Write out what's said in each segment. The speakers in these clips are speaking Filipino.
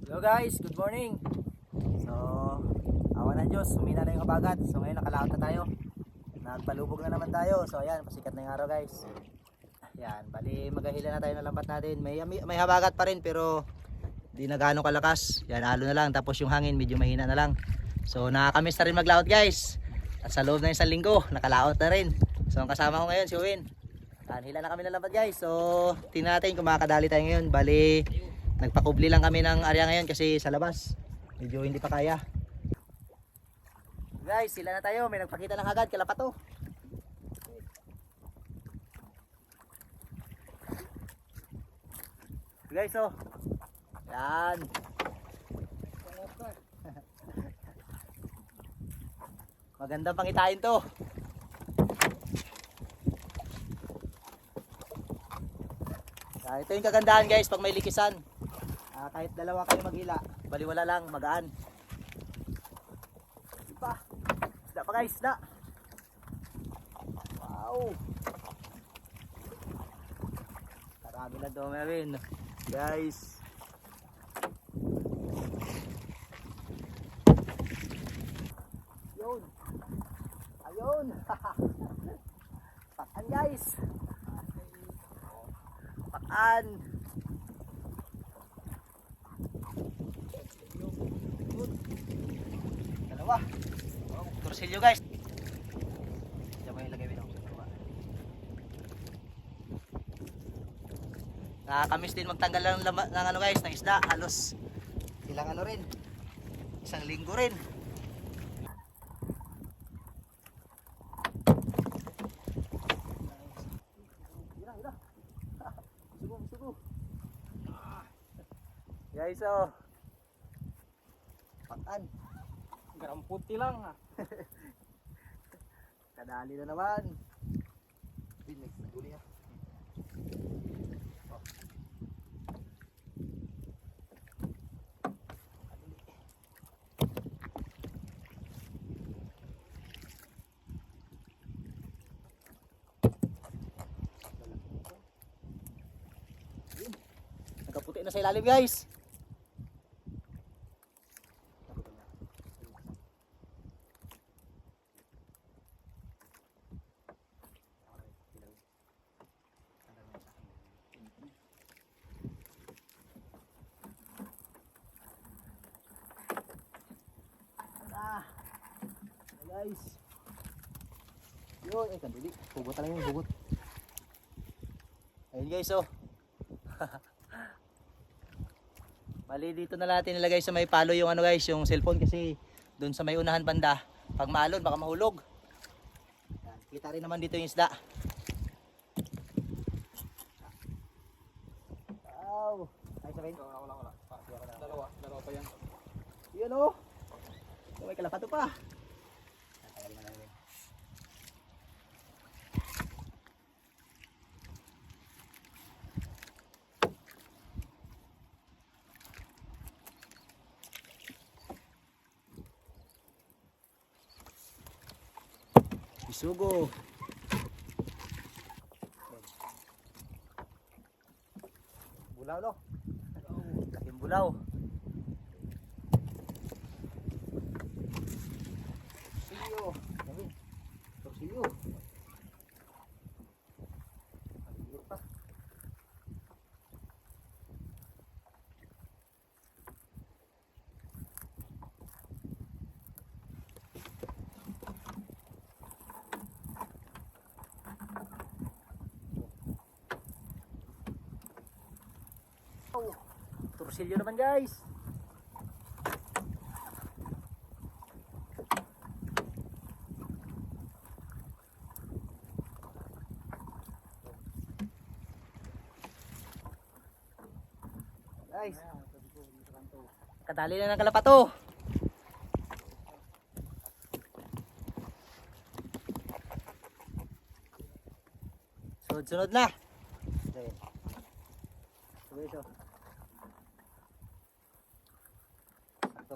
Hello guys, good morning. So, awa ng Diyos, humina na yung kabagat. So ngayon nakalaot na tayo. Nagpalubog na naman tayo. So ayan, pasikat na yung araw guys. Ayan, bali maghahila na tayo ng lambat natin. May habagat pa rin pero di na gaano kalakas. Yan, alo na lang. Tapos yung hangin medyo mahina na lang. So nakakamiss na rin maglaot guys. At sa loob ng isang linggo, nakalaot na rin. So ang kasama ko ngayon si Win. Ayan, hila na kami ng lambat guys. So tingnan natin kung makakadali tayo ngayon. Bali nagpakubli lang kami ng area ngayon kasi sa labas medyo hindi pa kaya. Guys, sila na tayo. May nagpakita ng agad, kalapato. Guys, oh. Yan. Magandang pangitain to. Ito yung kagandahan guys pag may likisan. Kahit dalawa kayo maghila, baliwala lang, magaan. Iba. Isda pa guys, isda. Wow. Karami na daw meron. Guys. Yun. Ayun. Pakan guys. Pakan. Dalawa. Torsilyo guys. Diyan mo yung lagay mo sa baba. Nakakamiss din magtanggal ng ano guys, ng isda. Halos ilang ano rin. Isang linggo rin. Guys, oh. Pakan. Garamputi lang ha. Kadali na naman. Binig na guli ha. Oh. Nagkaputi na sa ilalim guys. Guys. Yun, kandili. Hugot na lang yung hugot. Ayun guys, oh. Mali dito na natin nilagay sa may palo yung ano guys, yung cellphone kasi doon sa may unahan banda. Pag maalon, baka mahulog. Yan, kita rin naman dito yung isda. Wow. Ay, sabihin? Wala. Dalawa pa yan. Yun, oh. May kalapato pa. Isugo. Bulaw no? Laking bulaw. Torsilyo. Torsilyo. Maliit pa. Torsilyo naman guys. Guys. Kadali na ng kalapato. Sunod-sunod na. Okay. So, ito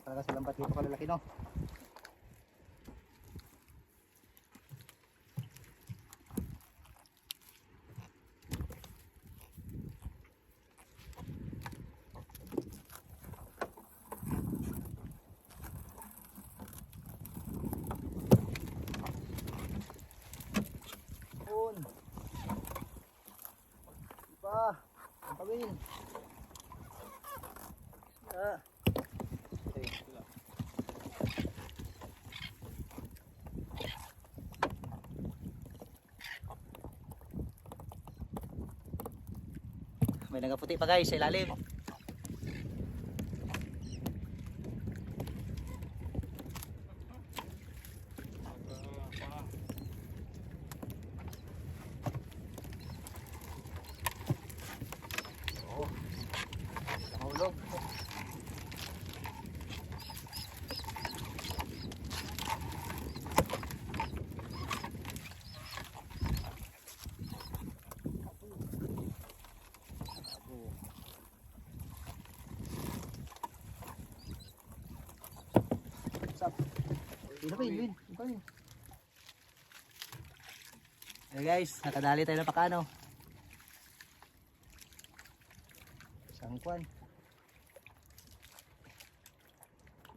talaga sa lambat dito kalalaki no. Kawin. Ah. Okay, wala. May nagaputi pa guys sa ilalim. Oh, nahulog. Sap. Sino pa yun? Hey guys, nakadali tayo ng pakano. Isang kwan.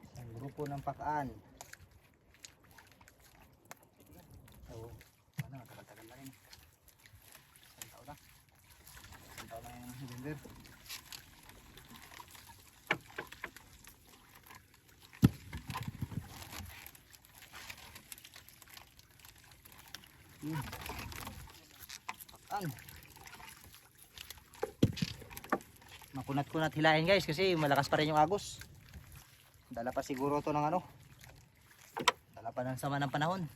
Isang grupo ng pakaan. So, ano, tagal-tagal na rin. Isang taon na. Isang taon na yung November. Pakaan. Makunat-kunat hilahin guys kasi malakas pa rin yung agos. Dala pa siguro to ng ano. Dala pa ng sama ng panahon.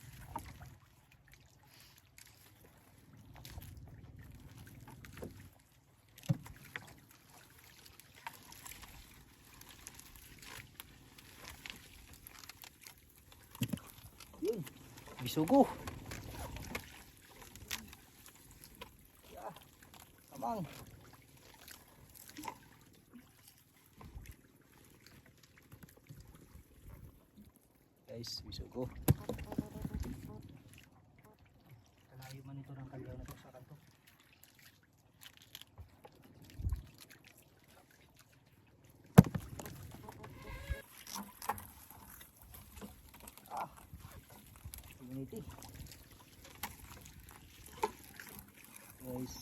Yun, bisugo. Yeah, tamang. Guys, bisugo. Kalayo man ito ng kalyaw na ito sa kanto. Ah, unity. Guys.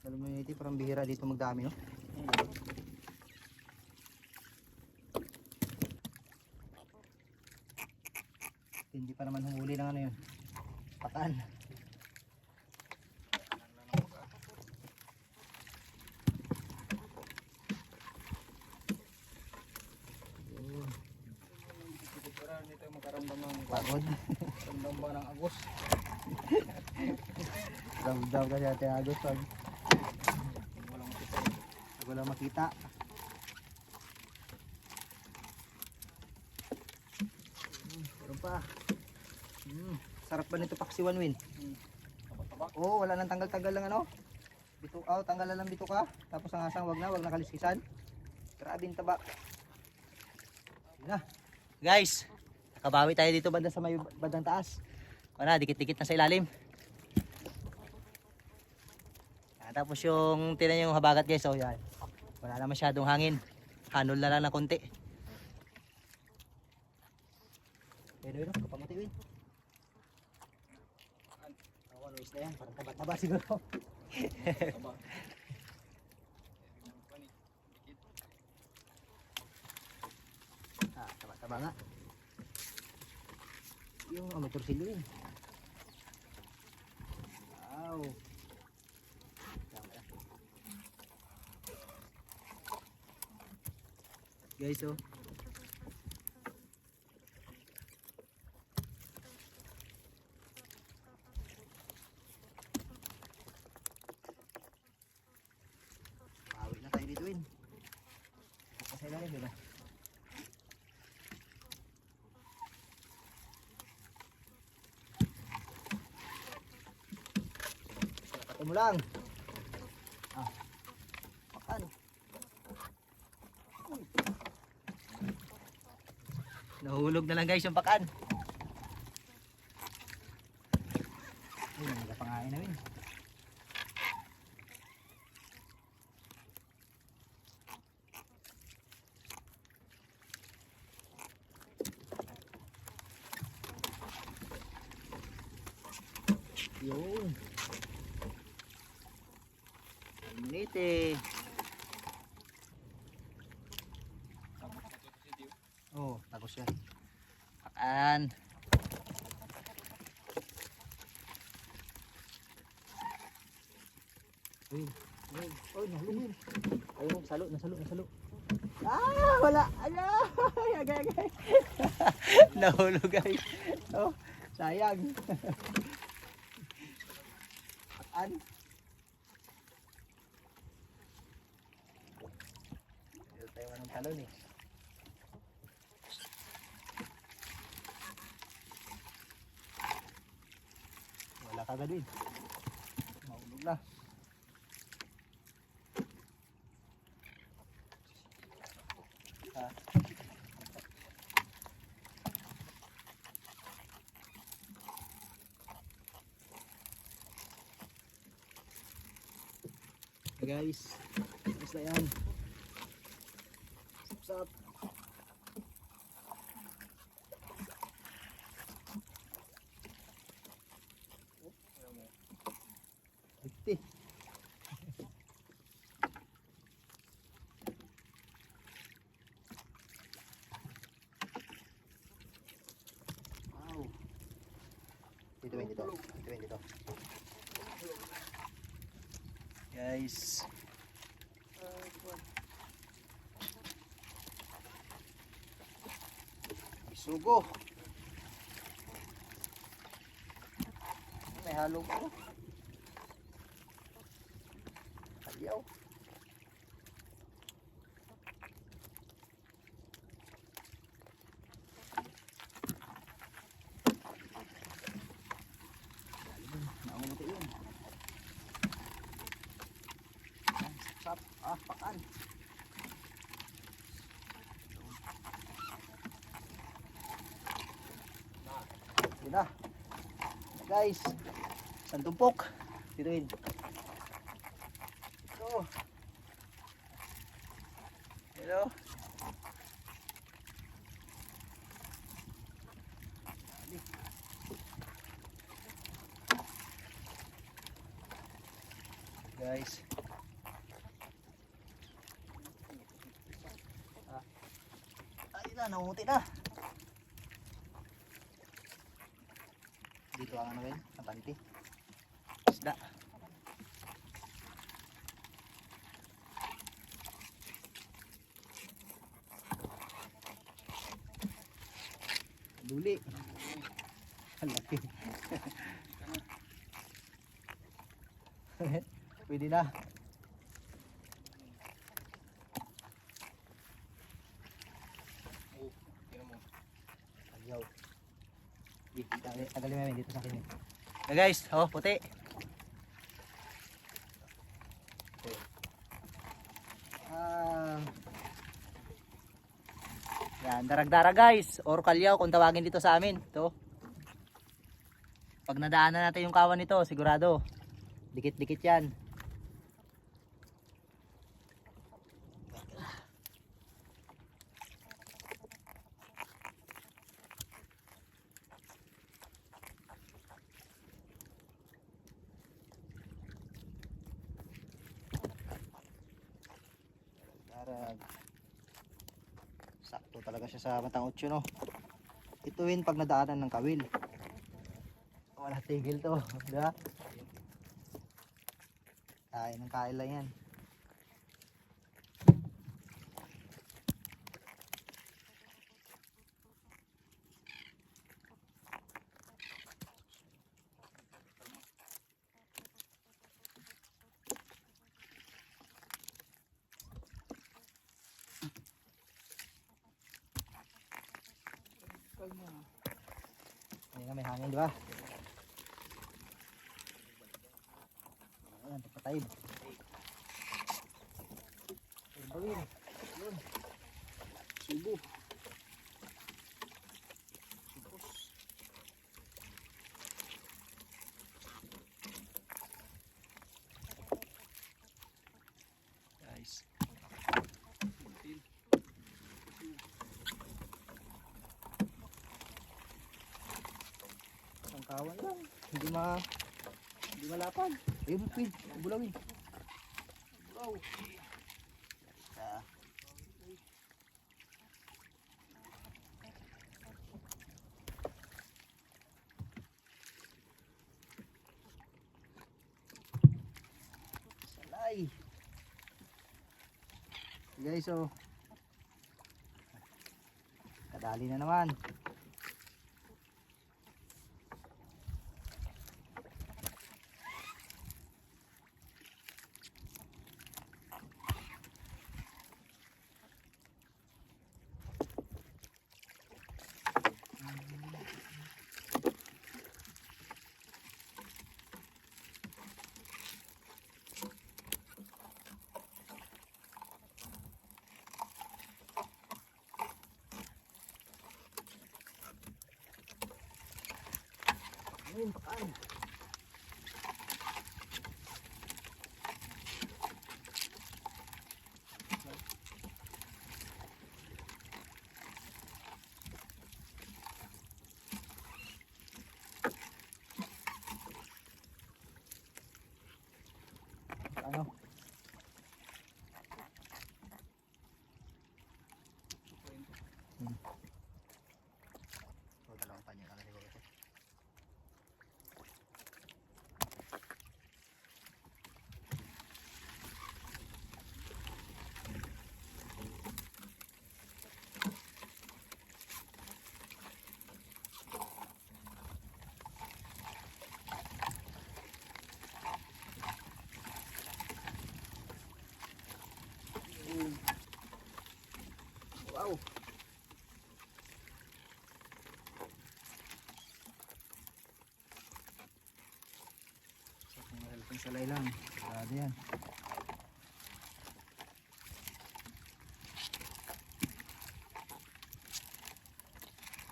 Alam mo yun, parang bihira dito magdami, no? Hindi pa naman humuli ng ano yun. Pakaan. Hindi tayo makaramdam ng Pagod. ramdam ba ng agos. Daw kasi ate agos pag Walang makita. wala makita. Meron pa. Sarap ba nito paksiwan, Win? Taba-taba. Oo, wala nang tanggal-tanggal lang ano. Bito, tanggal na lang bito ka. Tapos ang asang wag na kaliskisan. Grabe yung taba. Yun na. Guys, nakabawi tayo dito banda sa may bandang taas. Wala, dikit-dikit na sa ilalim. Tapos yung tinan yung habagat guys, oh yan. Wala na masyadong hangin. Hanol na lang ng konti. Pero yun, kapamuti Win. Ako, noise na yan. Parang taba-taba siguro. Taba. Taba-taba nga. Yung amateur silo yun. Wow. Guys, oh. Bawi na tayo dito, Win. Bukas na lang, diba? Patayin mo lang. Ah. Makan. Nahulog na lang guys yung pakan. Ay, nila pangain namin. Yun. Minute. Oh, tagos yan. Pakan. Uy, uy, uy, nahulog. Ayun, nasalo. Ah, wala. Ay, agay. Nahulog guys. Oh, sayang. Pakan. Dito tayo ng talon eh. Wala kagad din. Mahulog na. Ah. Hey guys, basta yan. Sup. Iti. Wow. Dito. Guys. Sugo. May halo ko. Ayaw. Naunguti yun. Sap. Pakan. Yun na. Guys. Isang tumpok. Dituin. Ito. Hello. Guys. Ayun na, nangunguti na. Dito ang ano yun, napanti. Isda. Luli. Halaki. Pwede na. Ayaw. Tagalin mo dito sa akin. Guys, oh, puti. Yan, darag-dara guys, or kalyaw kung tawagin dito sa amin. Ito. Pag nadaanan natin yung kawan nito, sigurado dikit-dikit yan. Darag. Sakto talaga siya sa matang 8, no. Ituin pag nadaanan ng kawil. Wala tigil to, diba? Kain ng kain lang yan. Hindi nga may hangin, diba? Ayan, pagpatay. Bawin. Yun. Subo. Subos. Guys. Isang kawan lang. Hindi Di malapad. Ayun, Pin. Bulawin. Bulaw. Ah. Salay. Guys, so kadali na naman. Ayun, pakaan. Ano? Oh, dalawang panyo lang siguro ito. Wow. So, kung malaking salay lang, sarado yan.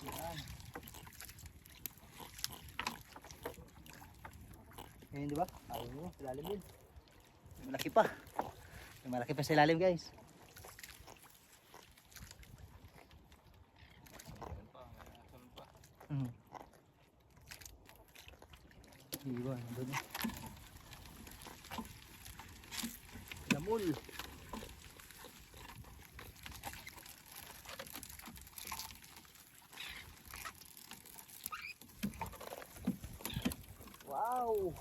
Yan. Ngayon, di ba? Ayaw mo, silalim din. Malaki pa. Malaki pa sa ilalim, guys. Meron pa. Meron pa. Iwan, doon. Lamul. Wow!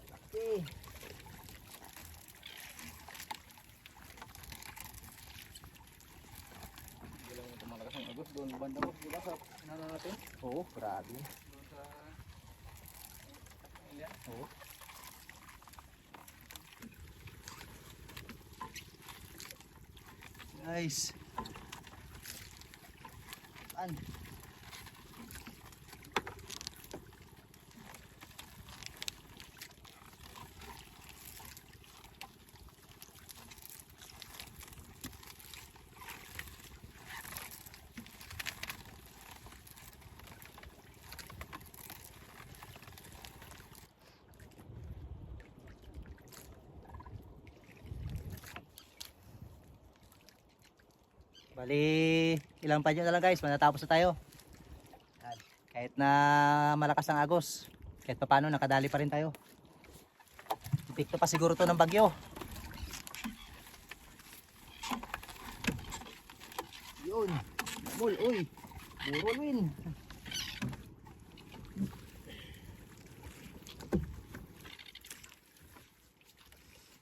Malaki. Hindi lang ito malakas ang agos. Doon banda mo. Di ba sa nana natin? Oo, grabe. Doon sa... Ayan. Oo. Guys. An? Bali, ilang panyo na lang guys, manatapos na tayo. Yan. Kahit na malakas ang agos, kahit pa paano nakadali pa rin tayo. Epekto pa siguro to ng bagyo. Yun, mul, uy, puro win.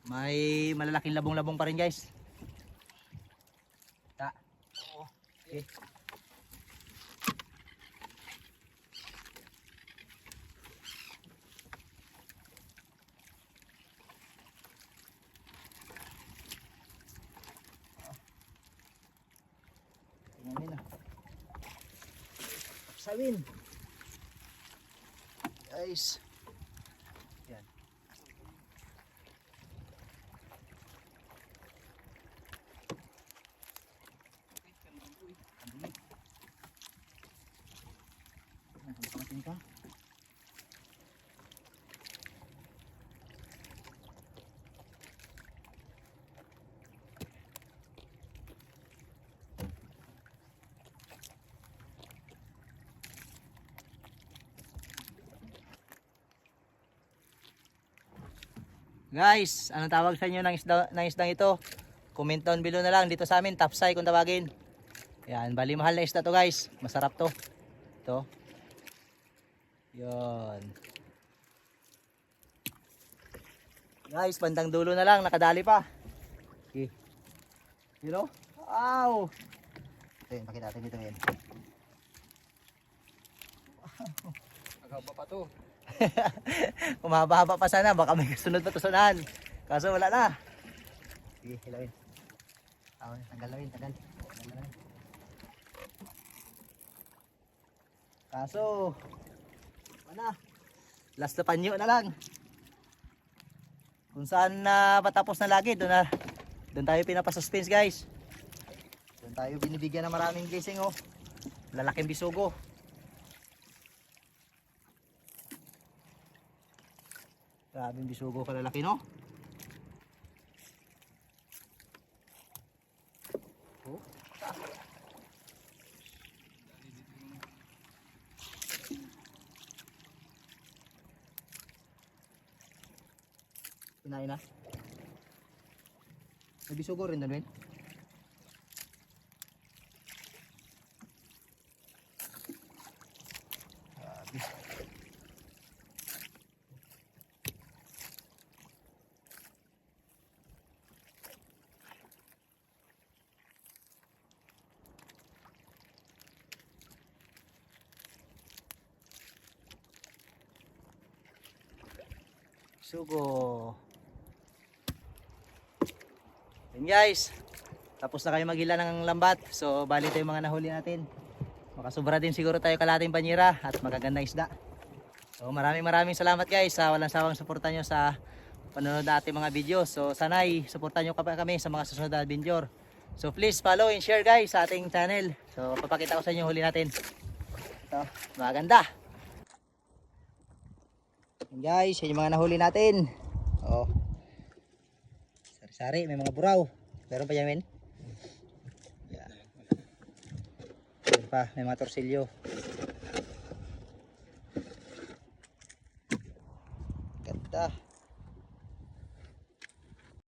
May malalaking labong-labong pa rin guys. Ta. Okay. Tingnan nila. Sawin. Guys. Yan. Pamating ka. Guys, anong tawag sa inyo ng isdang ito? Comment down below na lang. Dito sa amin, tapsay kung tawagin. Yan, bali mahal na isda to guys. Masarap to. Ito. Yon. Guys, bandang dulo na lang, nakadali pa. Okay. You know? Wow! Ito yun, pakita natin dito yun. Agaba pa to. Umahaba-haba pa sana, baka may sunod pa tusunan. Kaso wala na. Sige, hilawin. Tanggal na rin, tanggal. Tanggal na rin. Kaso, wala. Last na panyo na lang. Kung saan na patapos na lagi, doon tayo pinapasuspens guys. Doon tayo binibigyan ng maraming gising oh. Lalaking bisugo. Grabing bisugo kalalaki no. Oh. Pinain na. May bisugo rin doon, Sugo. Yan guys. Tapos na kayo maghila ng lambat. So bali ito yung mga nahuli natin. Makasubra din siguro tayo kalating banyera at magagandang isda. So maraming salamat guys sa walang sawang suporta nyo sa panonood na ating mga video. So sana'y suportahan nyo kami sa mga susunod na video. So please follow and share guys sa ating channel. So papakita ko sa inyo huli natin. Ito, maganda. Yan guys, yan yung mga nahuli natin. Oh. Sari-sari, may mga buraw. Meron pa yan, men? Yeah. Meron pa, may mga torsilyo. Ganda.